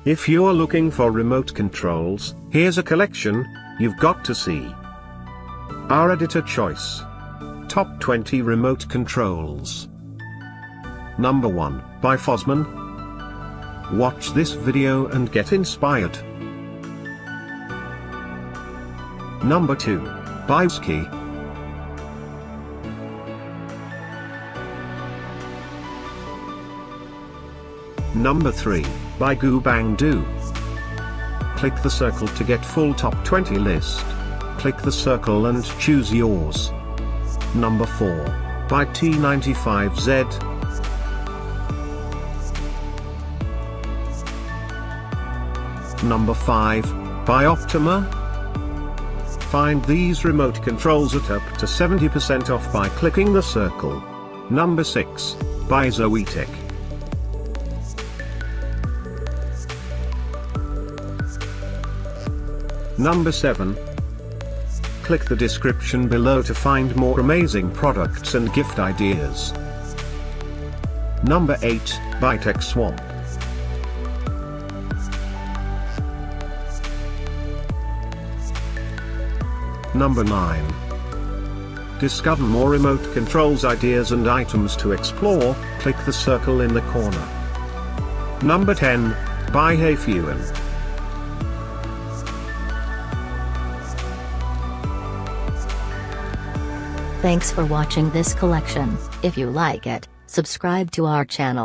If you're looking for remote controls, here's a collection you've got to see. Our editor choice. Top 20 remote controls. Number 1, by Fosman. Watch this video and get inspired. Number 2, by Ski. Number 3, by Goobangdoo. Click the circle to get full top 20 list. Click the circle and choose yours. Number 4, by T95Z. Number 5, by Optima. Find these remote controls at up to 70% off by clicking the circle. Number 6, by Zoetek. Number 7. Click the description below to find more amazing products and gift ideas. Number 8, by TechSwamp. Number 9. Discover more remote controls ideas and items to explore, click the circle in the corner. Number 10, by HeyFuan. Thanks for watching this collection. If you like it, subscribe to our channel.